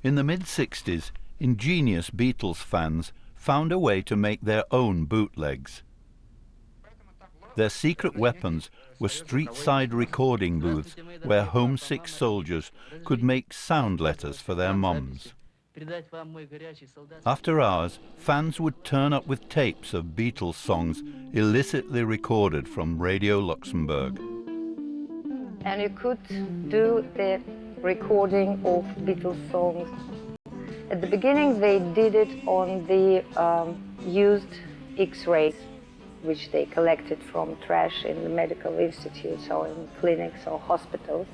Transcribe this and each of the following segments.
In the mid-60s, ingenious Beatles fans found a way to make their own bootlegs. Their secret weapons were street-side recording booths where homesick soldiers could make sound letters for their mums. After hours, fans would turn up with tapes of Beatles songs illicitly recorded from Radio Luxembourg. And you could do the recording of Beatles songs. At the beginning, they did it on the used X-rays, which they collected from trash in the medical institutes or in clinics or hospitals.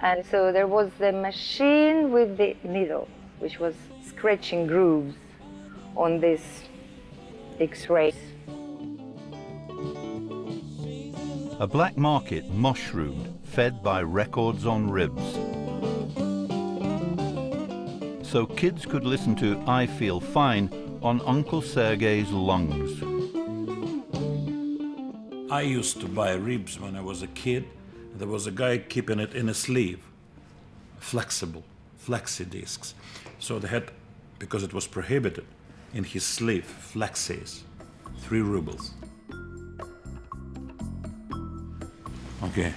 And so there was the machine with the needle, which was scratching grooves on these X-rays. A black market mushroomed, fed by records on ribs. So kids could listen to I Feel Fine on Uncle Sergei's lungs. I used to buy ribs when I was a kid. There was a guy keeping it in a sleeve, flexible, flexi discs. So they had, because it was prohibited, in his sleeve, flexis, 3 rubles. Okay,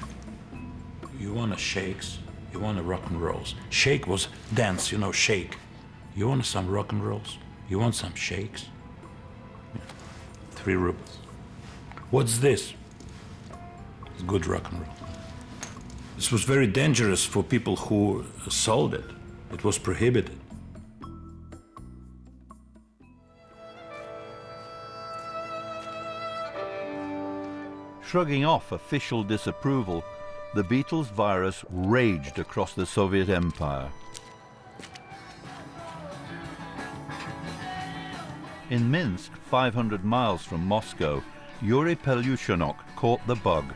you want a shakes, you want a rock and rolls. Shake was dance, you know, shake. You want some rock and rolls? You want some shakes? 3 rubles. What's this? It's good rock and roll. This was very dangerous for people who sold it. It was prohibited. Shrugging off official disapproval, the Beatles virus raged across the Soviet Empire. In Minsk, 500 miles from Moscow, Yuri Pelushchenok caught the bug.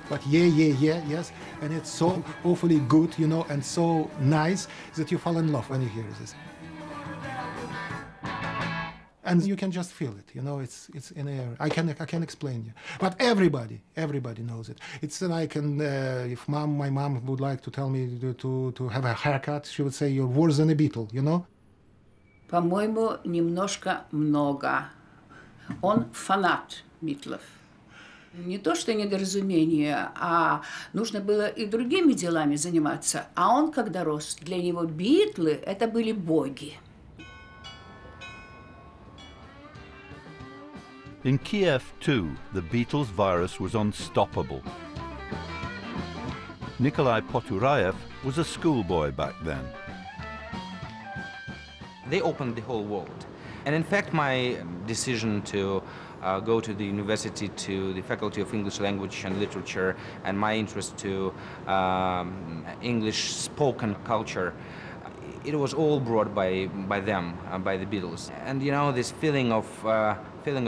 But yes, and it's so awfully good, you know, and so nice that you fall in love when you hear this. And you can just feel it, you know, it's in the air. I can explain you. But everybody knows it. It's like, if my mom would like to tell me to have a haircut, she would say, you're worse than a Beatle, you know? По-моему, немножко много. Он фанат Битлов. Не то, что недоразумение, а нужно было и другими делами заниматься. А он, когда рос, для него Битлы – это были боги. In Kiev, too, the Beatles virus was unstoppable. Nikolai Poturayev was a schoolboy back then. They opened the whole world. And in fact, my decision to go to the university, to the Faculty of English Language and Literature, and my interest to English spoken culture, it was all brought by them, by the Beatles. And you know, this feeling of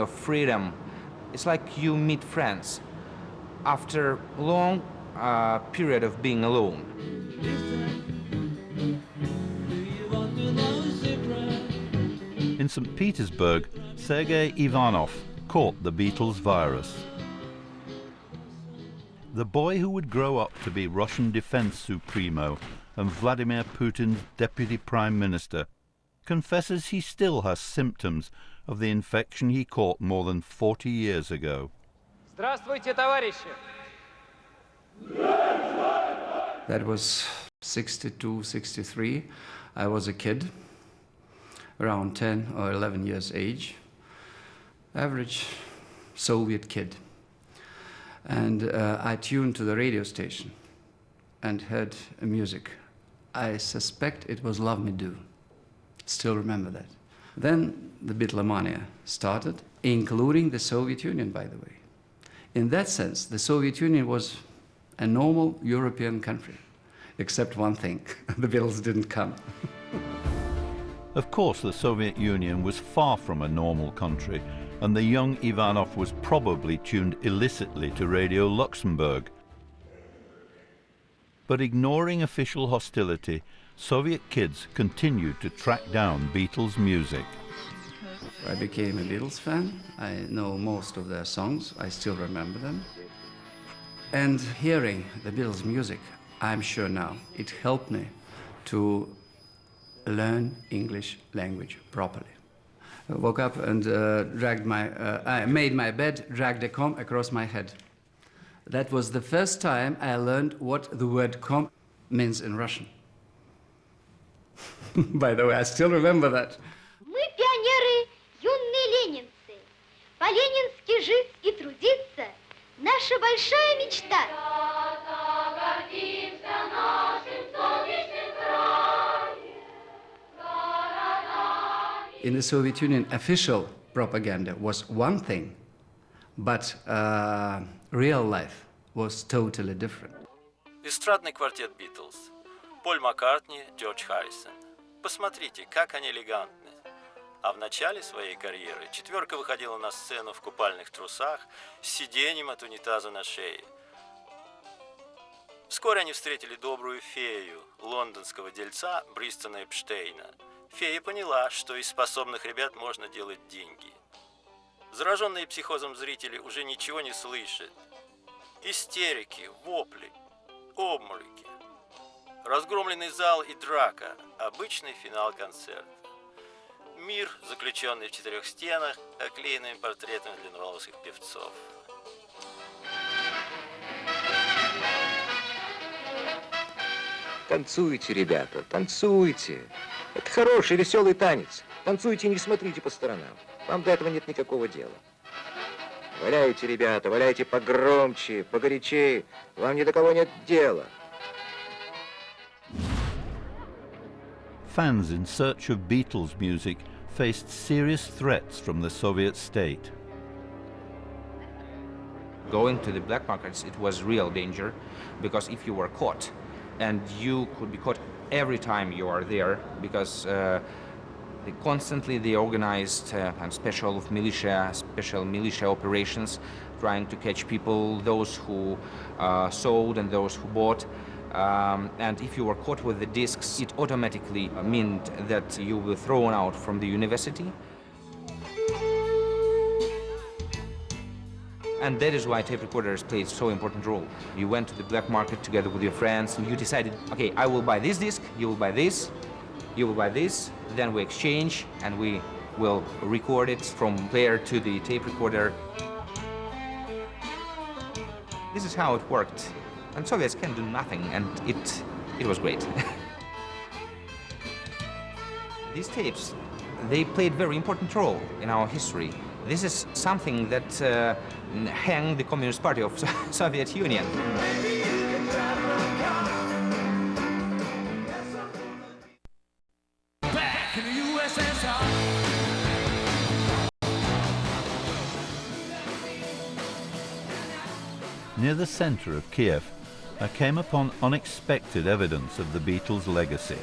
freedom, it's like you meet friends after a long period of being alone. In St. Petersburg, Sergei Ivanov caught the Beatles virus. The boy who would grow up to be Russian defense supremo and Vladimir Putin's deputy prime minister confesses he still has symptoms of the infection he caught more than 40 years ago. Здравствуйте, товарищи! That was 62, 63. I was a kid, around 10 or 11 years age, average Soviet kid. And I tuned to the radio station and heard music. I suspect it was Love Me Do. Still remember that. Then the Beatlemania started, including the Soviet Union, by the way. In that sense, the Soviet Union was a normal European country, except one thing, the Beatles didn't come. Of course, the Soviet Union was far from a normal country, and the young Ivanov was probably tuned illicitly to Radio Luxembourg. But ignoring official hostility, Soviet kids continued to track down Beatles music. I became a Beatles fan. I know most of their songs. I still remember them. And hearing the Beatles music, I'm sure now, it helped me to learn English language properly. I woke up and I made my bed, dragged a comb across my head. That was the first time I learned what the word comb means in Russian. By the way, I still remember that. Мы пионеры, юные ленинцы. По-ленински жить и трудиться – наша большая мечта. In the Soviet Union, official propaganda was one thing, but real life was totally different. Эстрадный квартет Beatles. Поль Маккартни, Джордж Харрисон. Посмотрите, как они элегантны. А в начале своей карьеры четверка выходила на сцену в купальных трусах с сиденьем от унитаза на шее. Вскоре они встретили добрую фею, лондонского дельца Бристона Эпштейна. Фея поняла, что из способных ребят можно делать деньги. Зараженные психозом зрители уже ничего не слышат. Истерики, вопли, обмороки. Разгромленный зал и драка – обычный финал концерта. Мир, заключенный в четырех стенах, оклеенными портретами длинноволосых певцов. Танцуйте, ребята, танцуйте. Это хороший, веселый танец. Танцуйте и не смотрите по сторонам. Вам до этого нет никакого дела. Валяйте, ребята, валяйте погромче, погорячее. Вам ни до кого нет дела. Fans in search of Beatles music faced serious threats from the Soviet state. Going to the black markets, it was real danger, because if you were caught, and you could be caught every time you are there, because they organized and special militia operations, trying to catch people, those who sold and those who bought. And if you were caught with the discs, it automatically meant that you were thrown out from the university. And that is why tape recorders played so important role. You went to the black market together with your friends and you decided, okay, I will buy this disc, you will buy this, you will buy this, then we exchange and we will record it from player to the tape recorder. This is how it worked. And Soviets can do nothing, and it was great. These tapes, they played very important role in our history. This is something that hanged the Communist Party of Soviet Union. Back in the USSR. Near the center of Kiev, I came upon unexpected evidence of the Beatles' legacy.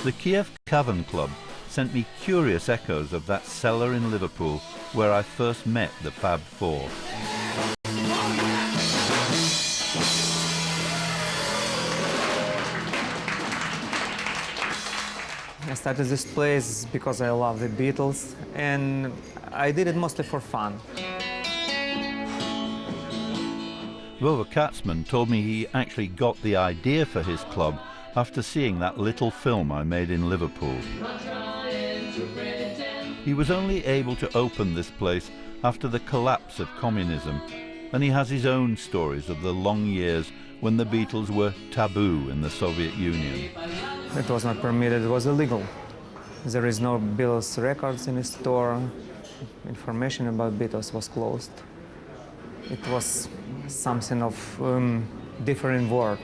The Kiev Cavern Club sent me curious echoes of that cellar in Liverpool where I first met the Fab Four. I started this place because I love the Beatles, and I did it mostly for fun. Vova Katzman told me he actually got the idea for his club after seeing that little film I made in Liverpool. He was only able to open this place after the collapse of communism, and he has his own stories of the long years when the Beatles were taboo in the Soviet Union. It was not permitted, it was illegal. There is no Beatles records in the store. Information about Beatles was closed. It was something of different world.